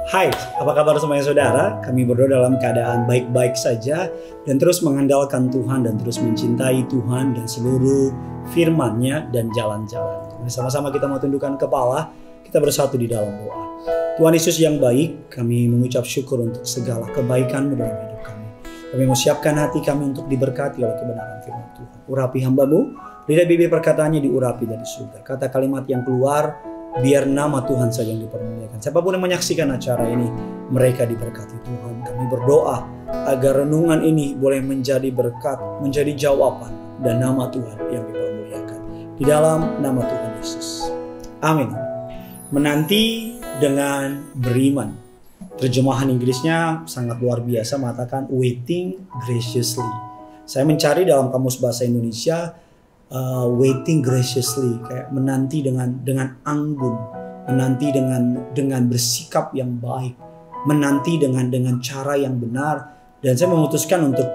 Hai, apa kabar semuanya saudara? Kami berdoa dalam keadaan baik-baik saja dan terus mengandalkan Tuhan dan terus mencintai Tuhan dan seluruh firman-Nya dan jalan-jalan. Sama-sama kita mau tundukkan kepala, kita bersatu di dalam doa. Tuhan Yesus yang baik, kami mengucap syukur untuk segala kebaikan-Mu dalam hidup kami. Kami mau siapkan hati kami untuk diberkati oleh kebenaran firman Tuhan. Urapi hamba-Mu, lidah bibir perkataannya diurapi dari surga. Kata kalimat yang keluar, biar nama Tuhan saja yang dipermuliakan. Siapapun yang menyaksikan acara ini, mereka diberkati Tuhan. Kami berdoa agar renungan ini boleh menjadi berkat, menjadi jawaban, dan nama Tuhan yang dipermuliakan. Di dalam nama Tuhan Yesus. Amin. Menanti dengan beriman. Terjemahan Inggrisnya sangat luar biasa, mengatakan waiting graciously. Saya mencari dalam Kamus Bahasa Indonesia, waiting graciously, kayak menanti dengan anggun, menanti dengan bersikap yang baik, menanti dengan cara yang benar. Dan saya memutuskan untuk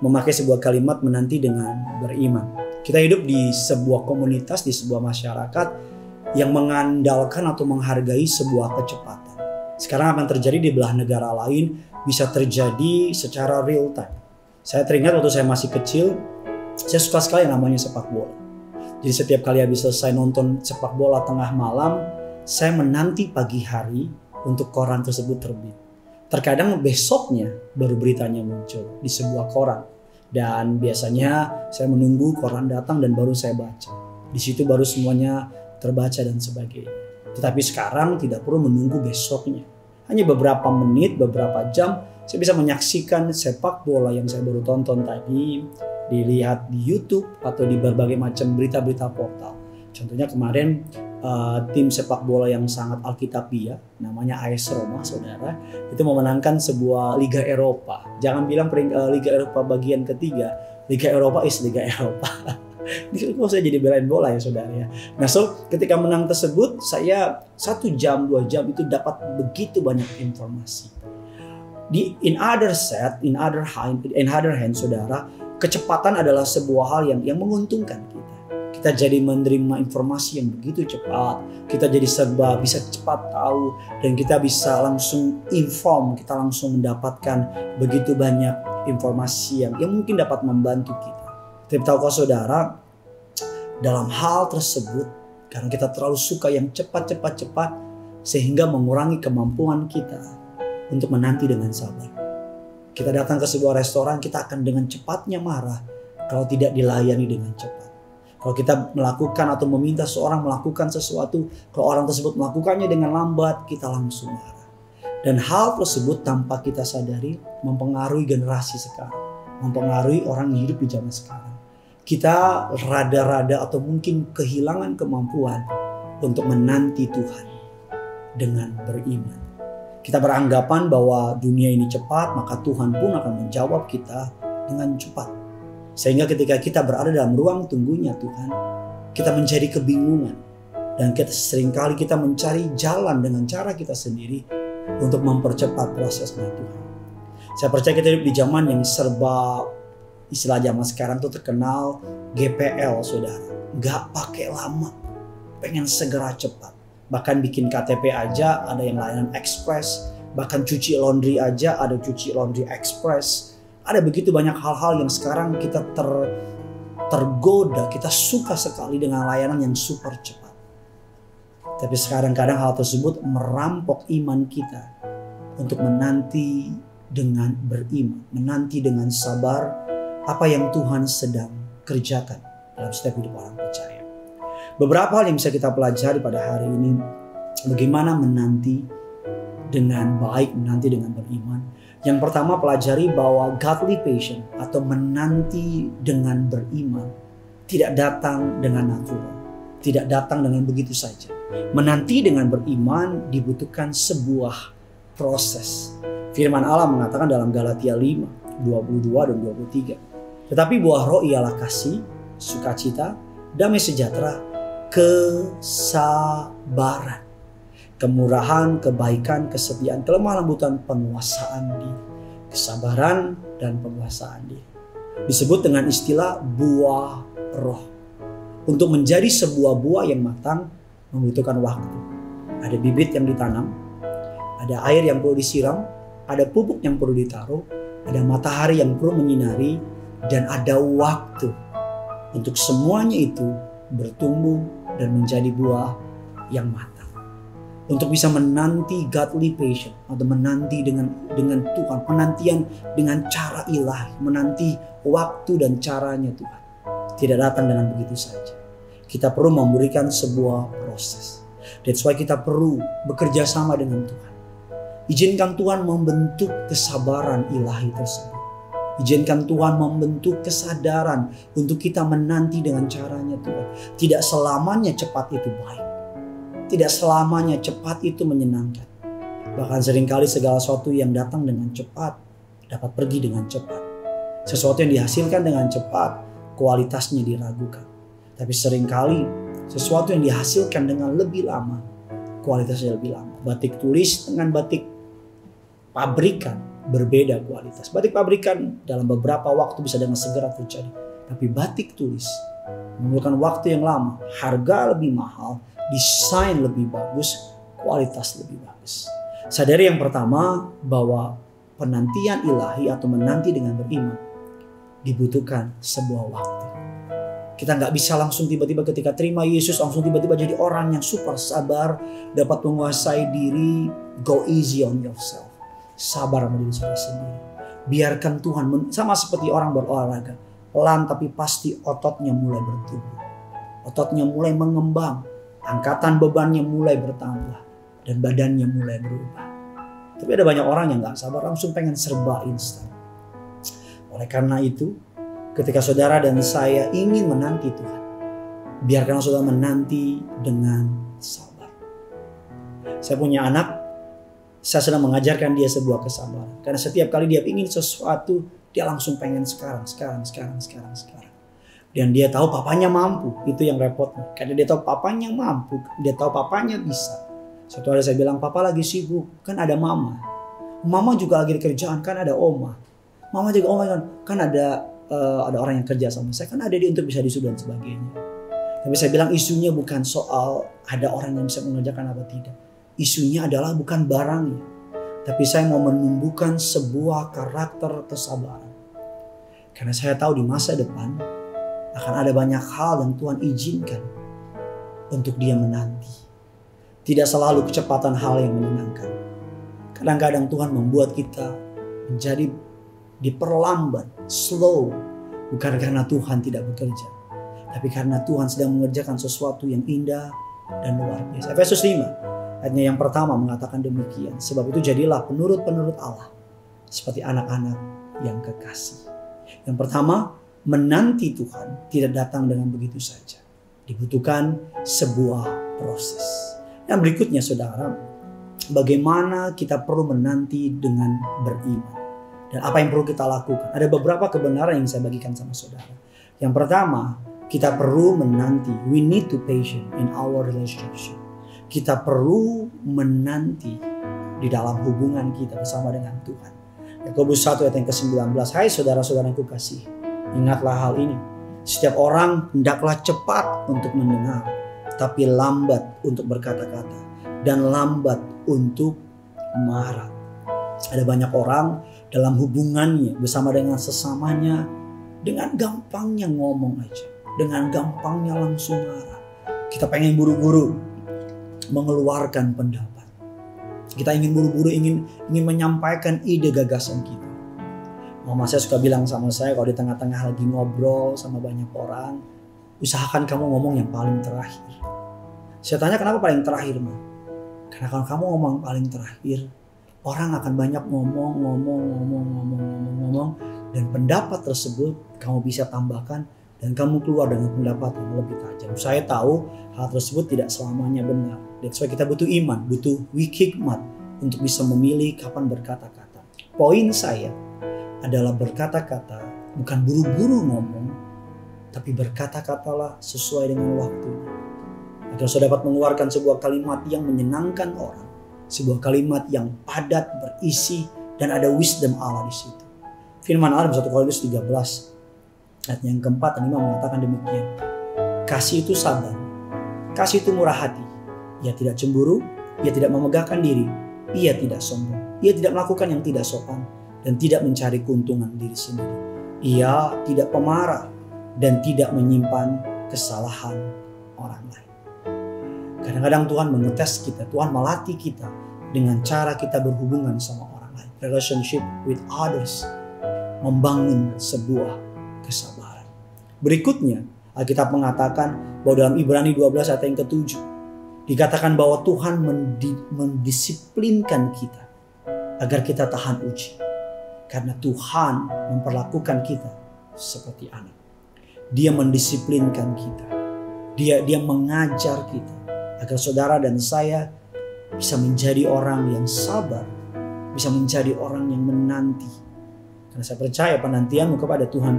memakai sebuah kalimat menanti dengan beriman. Kita hidup di sebuah komunitas, di sebuah masyarakat yang mengandalkan atau menghargai sebuah kecepatan. Sekarang apa yang terjadi di belah negara lain bisa terjadi secara real time. Saya teringat waktu saya masih kecil, saya suka sekali yang namanya sepak bola. Jadi setiap kali habis selesai nonton sepak bola tengah malam, saya menanti pagi hari untuk koran tersebut terbit. Terkadang besoknya baru beritanya muncul di sebuah koran. Dan biasanya saya menunggu koran datang dan baru saya baca. Di situ baru semuanya terbaca dan sebagainya. Tetapi sekarang tidak perlu menunggu besoknya. Hanya beberapa menit, beberapa jam, saya bisa menyaksikan sepak bola yang saya baru tonton tadi, dilihat di YouTube atau di berbagai macam berita-berita portal. Contohnya kemarin tim sepak bola yang sangat alkitabiah, namanya AS Roma, saudara, itu memenangkan sebuah Liga Eropa. Jangan bilang Liga Eropa bagian ketiga, Liga Eropa is Liga Eropa. Ini kok saya jadi belain bola ya saudara ya. Nah ketika menang tersebut, saya 1 jam 2 jam itu dapat begitu banyak informasi. In other hand, saudara, kecepatan adalah sebuah hal yang menguntungkan kita. Kita jadi menerima informasi yang begitu cepat. Kita jadi serba bisa cepat tahu. Dan kita bisa langsung inform. Kita langsung mendapatkan begitu banyak informasi yang mungkin dapat membantu kita. Tapi tahukah saudara, dalam hal tersebut, karena kita terlalu suka yang cepat, sehingga mengurangi kemampuan kita untuk menanti dengan sabar. Kita datang ke sebuah restoran, kita akan dengan cepatnya marah kalau tidak dilayani dengan cepat. Kalau kita melakukan atau meminta seorang melakukan sesuatu, kalau orang tersebut melakukannya dengan lambat, kita langsung marah. Dan hal tersebut tanpa kita sadari mempengaruhi generasi sekarang, mempengaruhi orang yang hidup di zaman sekarang. Kita rada-rada atau mungkin kehilangan kemampuan untuk menanti Tuhan dengan beriman. Kita beranggapan bahwa dunia ini cepat, maka Tuhan pun akan menjawab kita dengan cepat. Sehingga ketika kita berada dalam ruang tunggunya Tuhan, kita menjadi kebingungan. Dan seringkali kita mencari jalan dengan cara kita sendiri untuk mempercepat prosesnya Tuhan. Saya percaya kita hidup di zaman yang serba, istilah zaman sekarang tuh terkenal GPL, saudara. Gak pakai lama, pengen segera cepat. Bahkan bikin KTP aja ada yang layanan ekspres. Bahkan cuci laundry aja ada cuci laundry ekspres. Ada begitu banyak hal-hal yang sekarang kita tergoda. Kita suka sekali dengan layanan yang super cepat. Tapi sekarang kadang hal tersebut merampok iman kita untuk menanti dengan beriman. Menanti dengan sabar apa yang Tuhan sedang kerjakan dalam setiap hidup orang percaya. Beberapa hal yang bisa kita pelajari pada hari ini, bagaimana menanti dengan baik, menanti dengan beriman. Yang pertama, pelajari bahwa godly patience atau menanti dengan beriman tidak datang dengan natural, tidak datang dengan begitu saja. Menanti dengan beriman dibutuhkan sebuah proses. Firman Allah mengatakan dalam Galatia 5, 22 dan 23. Tetapi buah roh ialah kasih, sukacita, damai sejahtera, kesabaran, kemurahan, kebaikan, kesetiaan, kelemah lembutan, penguasaan diri. Kesabaran dan penguasaan diri disebut dengan istilah buah roh. Untuk menjadi sebuah buah yang matang membutuhkan waktu. Ada bibit yang ditanam, ada air yang perlu disiram, ada pupuk yang perlu ditaruh, ada matahari yang perlu menyinari, dan ada waktu untuk semuanya itu bertumbuh dan menjadi buah yang matang. Untuk bisa menanti godly patient, atau menanti dengan Tuhan, penantian dengan cara ilahi, menanti waktu dan caranya Tuhan. Tidak datang dengan begitu saja. Kita perlu memberikan sebuah proses. That's why kita perlu bekerja sama dengan Tuhan. Izinkan Tuhan membentuk kesabaran ilahi tersebut. Izinkan Tuhan membentuk kesadaran untuk kita menanti dengan caranya Tuhan. Tidak selamanya cepat itu baik. Tidak selamanya cepat itu menyenangkan. Bahkan seringkali segala sesuatu yang datang dengan cepat dapat pergi dengan cepat. Sesuatu yang dihasilkan dengan cepat kualitasnya diragukan. Tapi seringkali sesuatu yang dihasilkan dengan lebih lama kualitasnya lebih lama. Batik tulis dengan batik pabrikan berbeda kualitas. Batik pabrikan dalam beberapa waktu bisa dengan segera terjadi. Tapi batik tulis memerlukan waktu yang lama, harga lebih mahal, desain lebih bagus, kualitas lebih bagus. Sadari yang pertama bahwa penantian ilahi atau menanti dengan beriman dibutuhkan sebuah waktu. Kita nggak bisa langsung tiba-tiba ketika terima Yesus langsung tiba-tiba jadi orang yang super sabar, dapat menguasai diri. Go easy on yourself. Sabar sama diri sendiri. Biarkan Tuhan, sama seperti orang berolahraga. Pelan tapi pasti ototnya mulai bertumbuh. Ototnya mulai mengembang. Angkatan bebannya mulai bertambah. Dan badannya mulai berubah. Tapi ada banyak orang yang gak sabar, langsung pengen serba instan. Oleh karena itu, ketika saudara dan saya ingin menanti Tuhan, biarkan saudara menanti dengan sabar. Saya punya anak, saya sedang mengajarkan dia sebuah kesabaran. Karena setiap kali dia ingin sesuatu, dia langsung pengen sekarang. Dan dia tahu papanya mampu. Itu yang repotnya. Karena dia tahu papanya mampu. Dia tahu papanya bisa. Suatu hari saya bilang, papa lagi sibuk. Kan ada mama. Mama juga lagi di kerjaan. Kan ada oma. Mama juga oma kan ada orang yang kerja sama saya. Kan ada dia untuk bisa disuruh dan sebagainya. Tapi saya bilang isunya bukan soal ada orang yang bisa mengerjakan apa tidak. Isunya adalah bukan barangnya. Tapi saya mau menumbuhkan sebuah karakter kesabaran. Karena saya tahu di masa depan akan ada banyak hal yang Tuhan izinkan untuk dia menanti. Tidak selalu kecepatan hal yang menyenangkan. Kadang-kadang Tuhan membuat kita menjadi diperlambat, slow. Bukan karena Tuhan tidak bekerja. Tapi karena Tuhan sedang mengerjakan sesuatu yang indah dan luar biasa. Efesus 5 ayatnya yang pertama mengatakan demikian. Sebab itu jadilah penurut-penurut Allah. Seperti anak-anak yang kekasih. Yang pertama, menanti Tuhan tidak datang dengan begitu saja. Dibutuhkan sebuah proses. Yang berikutnya saudara, bagaimana kita perlu menanti dengan beriman. Dan apa yang perlu kita lakukan. Ada beberapa kebenaran yang saya bagikan sama saudara. Yang pertama, kita perlu menanti. We need to patient in our relationship. Kita perlu menanti di dalam hubungan kita bersama dengan Tuhan. Yakobus 1 ayat yang ke-19. Hai saudara-saudara yang kukasihi, ingatlah hal ini. Setiap orang hendaklah cepat untuk mendengar, tapi lambat untuk berkata-kata, dan lambat untuk marah. Ada banyak orang dalam hubungannya bersama dengan sesamanya, dengan gampangnya ngomong aja, dengan gampangnya langsung marah. Kita pengen buru-buru mengeluarkan pendapat. Kita ingin buru-buru ingin menyampaikan ide gagasan kita. Mama saya suka bilang sama saya kalau di tengah-tengah lagi ngobrol sama banyak orang, usahakan kamu ngomong yang paling terakhir. Saya tanya kenapa paling terakhir, Ma? Karena kalau kamu ngomong paling terakhir, orang akan banyak ngomong dan pendapat tersebut kamu bisa tambahkan dan kamu keluar dengan pendapat yang lebih tajam. Saya tahu hal tersebut tidak selamanya benar. That's why kita butuh iman, butuh hikmat untuk bisa memilih kapan berkata-kata. Poin saya adalah berkata-kata bukan buru-buru ngomong, tapi berkata-katalah sesuai dengan waktunya. Agar saudara dapat mengeluarkan sebuah kalimat yang menyenangkan orang. Sebuah kalimat yang padat, berisi, dan ada wisdom Allah di situ. Firman Allah dalam 1 Korintus 13 ayat yang keempat dan 5 mengatakan demikian. Kasih itu sabar, kasih itu murah hati. Ia tidak cemburu, Ia tidak memegahkan diri. Ia tidak sombong. Ia tidak melakukan yang tidak sopan dan tidak mencari keuntungan diri sendiri. Ia tidak pemarah dan tidak menyimpan kesalahan orang lain. Kadang-kadang Tuhan mengetes kita, Tuhan melatih kita dengan cara kita berhubungan sama orang lain. Relationship with others, membangun sebuah kesabaran. Berikutnya, Alkitab mengatakan bahwa dalam Ibrani 12 ayat yang ke-7 dikatakan bahwa Tuhan mendisiplinkan kita agar kita tahan uji. Karena Tuhan memperlakukan kita seperti anak. Dia mendisiplinkan kita. Dia mengajar kita agar saudara dan saya bisa menjadi orang yang sabar, bisa menjadi orang yang menanti. Karena saya percaya penantianmu kepada Tuhan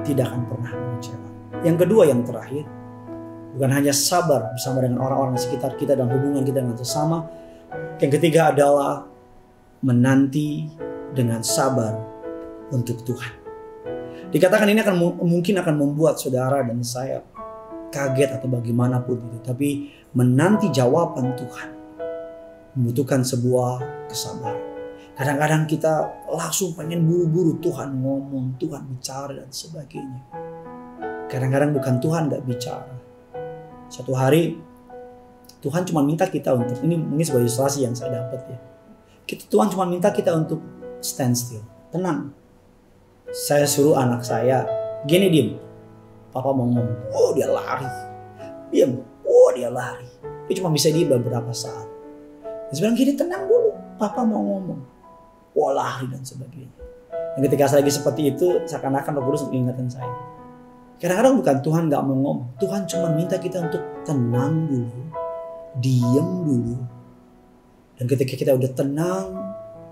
tidak akan pernah mengecewakan. Yang kedua, yang terakhir, bukan hanya sabar bersama dengan orang-orang di sekitar kita dan hubungan kita dengan sesama. Yang ketiga adalah menanti dengan sabar untuk Tuhan. Dikatakan ini mungkin akan membuat saudara dan saya kaget atau bagaimanapun itu. Tapi menanti jawaban Tuhan membutuhkan sebuah kesabaran. Kadang-kadang kita langsung pengen buru-buru Tuhan ngomong, Tuhan bicara dan sebagainya. Kadang-kadang bukan Tuhan gak bicara. Satu hari Tuhan cuma minta kita untuk, ini mungkin sebuah ilustrasi yang saya dapat ya. Tuhan cuma minta kita untuk stand still, tenang. Saya suruh anak saya, gini diem. Papa mau ngomong, oh dia lari. Diam, oh dia lari. Dia cuma bisa diem beberapa saat. Dia bilang gini, tenang dulu, Papa mau ngomong. Oh lari dan sebagainya. Dan ketika saya lagi seperti itu, seakan-akan Roh Kudus mengingatkan saya. Kadang-kadang bukan Tuhan gak mau ngomong. Tuhan cuma minta kita untuk tenang dulu, diem dulu. Dan ketika kita udah tenang,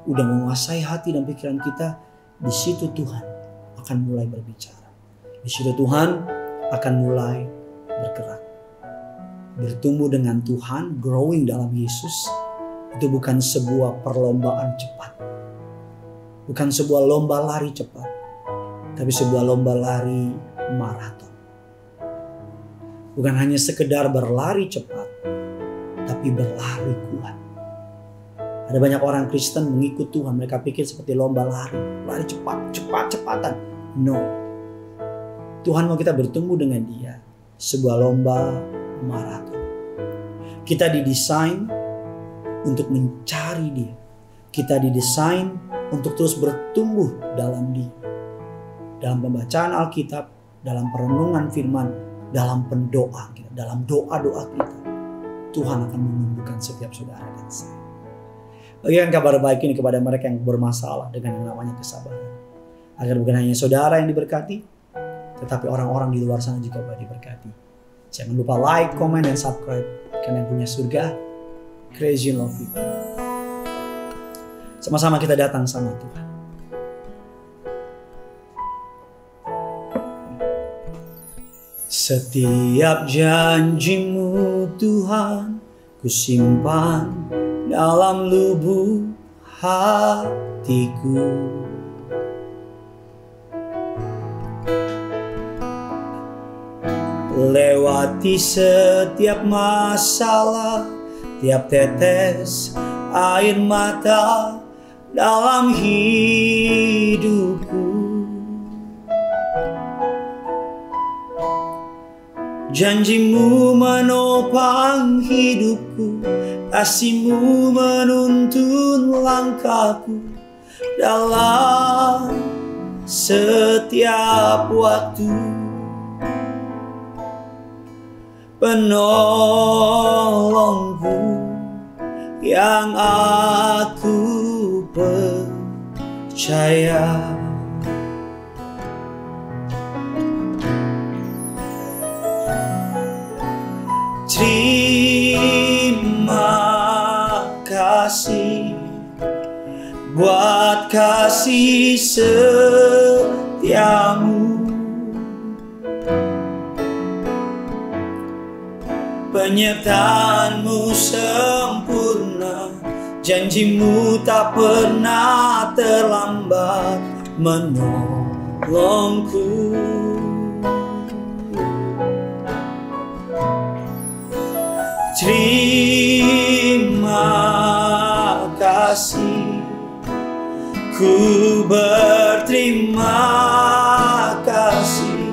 udah menguasai hati dan pikiran kita, di situ Tuhan akan mulai berbicara. Di situ Tuhan akan mulai bergerak. Bertumbuh dengan Tuhan, growing dalam Yesus, itu bukan sebuah perlombaan cepat. Bukan sebuah lomba lari cepat. Tapi sebuah lomba lari maraton. Bukan hanya sekedar berlari cepat, tapi berlari kuat. Ada banyak orang Kristen mengikut Tuhan. Mereka pikir seperti lomba lari. Lari cepat-cepatan. No. Tuhan mau kita bertumbuh dengan Dia. Sebuah lomba maraton. Kita didesain untuk mencari Dia. Kita didesain untuk terus bertumbuh dalam Dia. Dalam pembacaan Alkitab, dalam perenungan firman, dalam pendoa kita, dalam doa-doa kita. Tuhan akan menumbuhkan setiap saudara dan saya. Bagikan kabar baik ini kepada mereka yang bermasalah dengan yang namanya kesabaran. Agar bukan hanya saudara yang diberkati, tetapi orang-orang di luar sana juga diberkati. Jangan lupa like, comment, dan subscribe. Karena yang punya surga, crazy love you. Sama-sama kita datang sama Tuhan. Setiap janji-Mu Tuhan, ku simpan dalam lubuk hatiku. Lewati setiap masalah, tiap tetes air mata dalam hidupku. Janji-Mu menopang hidupku, kasih-Mu menuntun langkahku dalam setiap waktu. Penolongku yang aku percaya. Terima kasih buat kasih setiamu. Penyertaan-Mu sempurna, janji-Mu tak pernah terlambat menolongku. Terima kasih, ku berterima kasih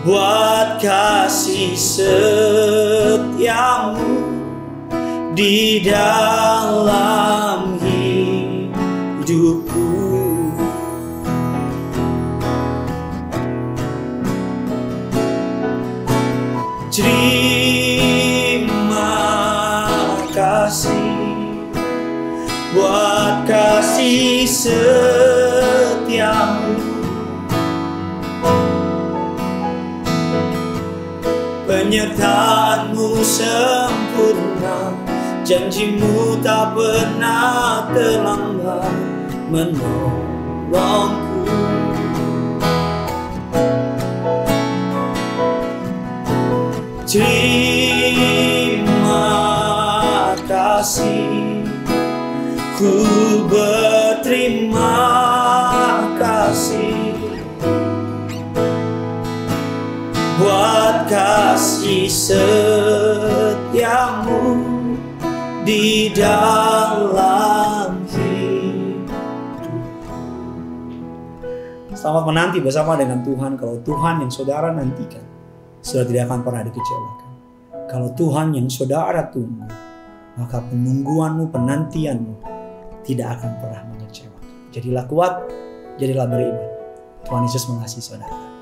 buat kasih setiamu di dalam hidupku. Terima kasih buat kasih setiamu, penyertaanmu sempurna, janjimu tak pernah terlambat menolongku. Terima kasih, ku berterima kasih buat kasih setiamu di dalam hidup. Selamat menanti bersama dengan Tuhan. Kalau Tuhan yang saudara nantikan, saudara tidak akan pernah dikecewakan. Kalau Tuhan yang saudara tunggu, maka penungguanmu, penantianmu tidak akan pernah mengecewakan. Jadilah kuat, jadilah beriman. Tuhan Yesus mengasihi saudara.